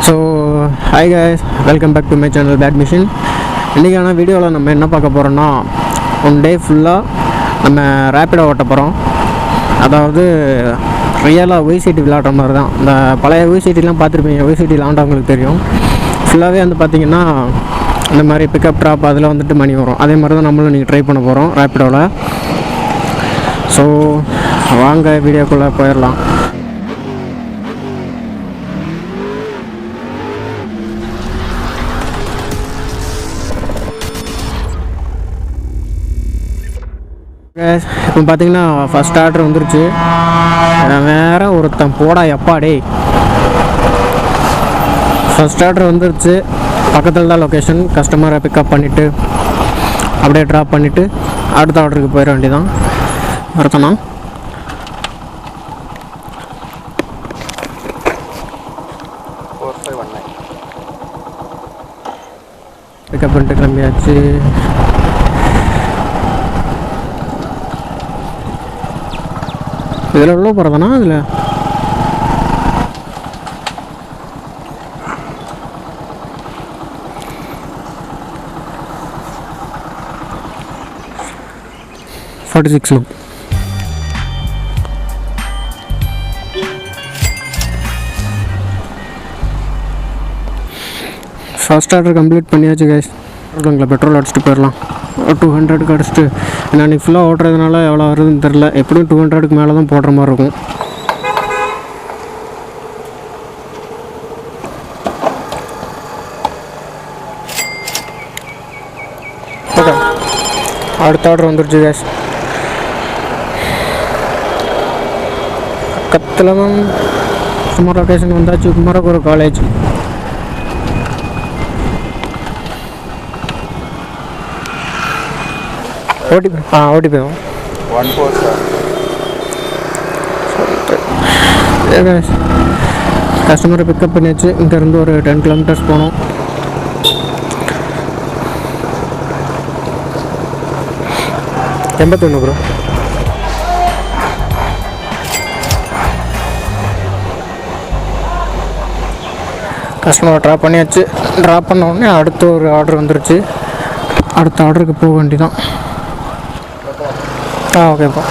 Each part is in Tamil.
So hi guys, welcome back to my channel bad machine. இன்றைக்கான வீடியோவில் நம்ம என்ன பார்க்க போகிறோன்னா, ஒன் டே ஃபுல்லாக நம்ம ரேப்பிடோ ஓட்ட போகிறோம். அதாவது ரியலாக ஒய்சிட்டி விளாட்ற மாதிரி தான். இந்த பழைய ஒய்சிட்டிலாம் பார்த்துருப்பீங்க, ஒய்சிட்டி விளாண்டவங்களுக்கு தெரியும். ஃபுல்லாகவே வந்து பார்த்திங்கன்னா இந்த மாதிரி பிக்கப் ட்ராப் அதில் வந்துட்டு மணி வரும். அதே மாதிரி தான் நம்மளும் நீங்கள் ட்ரை பண்ண போகிறோம் ரேப்பிடோவில். ஸோ வாங்க வீடியோக்குள்ளே போயிடலாம். இப்போ பார்த்தீங்கன்னா ஃபஸ்ட் ஆர்டர் வந்துருச்சு. வேறு ஒருத்தன் போடா எப்பா டே. ஃபஸ்ட் ஆர்டர் வந்துருச்சு. பக்கத்தில் தான் லொக்கேஷன். கஸ்டமரை பிக்கப் பண்ணிவிட்டு அப்படியே ட்ராப் பண்ணிவிட்டு அடுத்த ஆர்டருக்கு போயிட வேண்டியதான். ஒருத்தனா பிக்கப் பண்ணிட்டு கிளம்பியாச்சு. இதில் எவ்வளோ போகிறதாண்ணா? இதில் $46. ஃபர்ஸ்ட் ஆர்டர் கம்ப்ளீட் பண்ணியாச்சு கைஸ். உங்களை பெட்ரோல் அடிச்சுட்டு போயிடலாம். 200க்கு அடிச்சுட்டு, நான் அன்றைக்கி ஃபுல்லாக ஓட்டுறதுனால எவ்வளோ வருதுன்னு தெரில. எப்படியும் 200க்கு மேலே தான் போடுற மாதிரி இருக்கும். ஓகே, அடுத்த ஆர்டர் வந்துருச்சு கேஸ். பக்கத்தில் தான் சுமார் லொக்கேஷன் வந்தாச்சு. குமரகுரு காலேஜ். ஓடிபி ஓடிபி 14 கஸ்டமரை பிக்கப் பண்ணியாச்சு. இங்கேருந்து ஒரு 10 கிலோமீட்டர்ஸ் போனோம். $81 ப்ரோ. கஸ்டமரை ட்ராப் பண்ணியாச்சு. ட்ராப் பண்ண உடனே அடுத்த ஒரு ஆர்டர் வந்துருச்சு. அடுத்த ஆர்டருக்கு போக வேண்டியதான். ஓகேப்பா.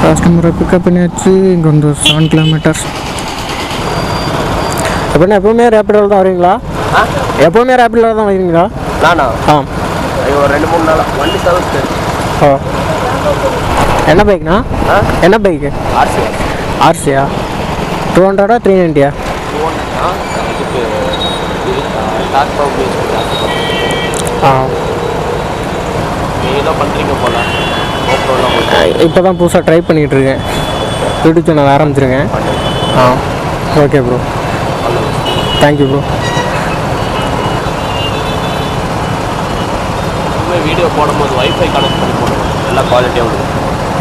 கஸ்டமரை பிக்கப் பண்ணியாச்சு. இங்கே வந்து 7 கிலோமீட்டர்ஸ். எப்படின்னா எப்போவுமே ரேப்பிடோவில் தான் வருவீங்களா? எப்போவுமே ரேப்பிடோவில் தான் வருவீங்களா? நானா? ஐயோ 2-3 நாள் வண்டி சர்வீஸ். என்ன பைக்ண்ணா? என்ன பைக்கு? ஆர்சியா? 200 390? இப்போ தான் புதுசாக ட்ரை பண்ணிகிட்ருக்கேன். யூடியூப் சேனல் ஆரம்பிச்சிருக்கேன். Okay bro, thank you bro. Video போடும்போது வைஃபை கனெக்ட் பண்ணி போடணும். நல்லா குவாலிட்டியாக வரும்.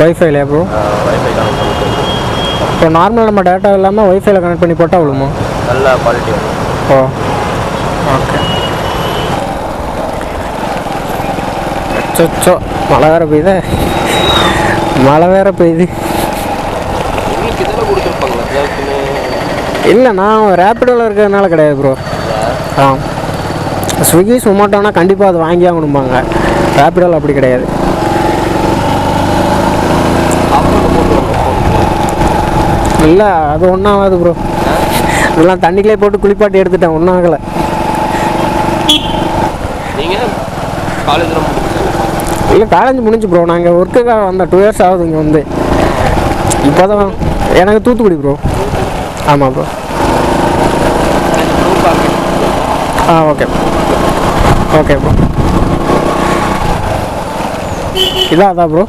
வைஃபைலையா ப்ரோ? வைஃபை கனெக்ட் பண்ணி. இப்போ நார்மலாக நம்ம டேட்டா இல்லாமல் வைஃபைல கனெக்ட் பண்ணி போட்டால் அவ்வளோமா? நல்லா குவாலிட்டி வரும். ஓகே. அச்சோ, மழை வேறு பெய்யுது. இன்னைக்கு இதெல்லாம் கொடுத்துருப்பாங்களா? இல்லை, நான் ரேப்பிடோவில் இருக்கிறதுனால கிடையாது ப்ரோ. ஸ்விக்கி சொமேட்டோனா கண்டிப்பாக அது வாங்கி ஆகணும்பாங்க. ரேப்பிடோவில் அப்படி கிடையாது. இல்லை, அது ஒன்றும் ஆகாது ப்ரோ. இதெல்லாம் தண்ணிக்குள்ளே போட்டு குளிப்பாட்டி எடுத்துட்டேன், ஒன்றும் ஆகலை. நீங்கள் காலேஜில் இல்லை, காலேஜ் முடிஞ்சு ப்ரோ. நாங்கள் ஒர்க்குக்காக வந்தேன். 2 இயர்ஸ் ஆகுது இங்கே வந்து. இப்போ தான் எனக்கு தூத்துக்குடி ப்ரோ. ஆமாம் ப்ரோ. Okay okay bro. அதான் ப்ரோ.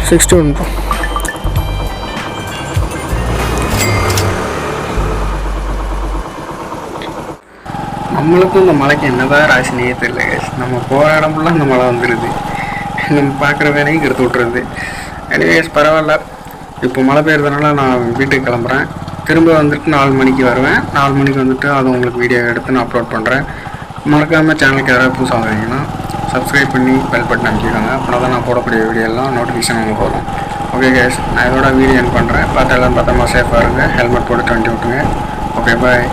$61 ப்ரோ. நம்மளுக்கும் இந்த மழைக்கு என்னதான் ராசினியே தெரியல guys. நம்ம போகிற இடம்லாம் இந்த மழை வந்துடுது, நம்ம பார்க்குற வேலையும் கெடுத்து விட்டுருது. எனிவேஸ் பரவாயில்ல. இப்போ மழை பெய்யறதுனால நான் வீட்டுக்கு கிளம்புறேன். திரும்ப வந்துட்டு 4 மணிக்கு வருவேன். 4 மணிக்கு வந்துட்டு அதை உங்களுக்கு வீடியோ எடுத்து நான் அப்லோட் பண்ணுறேன். மறக்காமல் சேனலுக்கு யாராவது புதுசாக வந்தீங்கன்னா சப்ஸ்கிரைப் பண்ணி பெல் பட்டன் அமைக்கிக்கோங்க. அப்படின்னா தான் நான் போடக்கூடிய வீடியோலாம் நோட்டிஃபிகேஷன் உங்களுக்கு வரும். ஓகே கேஸ், நான் இதோட வீடியோ என் பண்ணுறேன். பார்த்து எல்லாம் பத்திரமா சேஃபாக இருங்க. ஹெல்மெட் போட்டு வண்டி ஓட்டுங்க. Okay bye.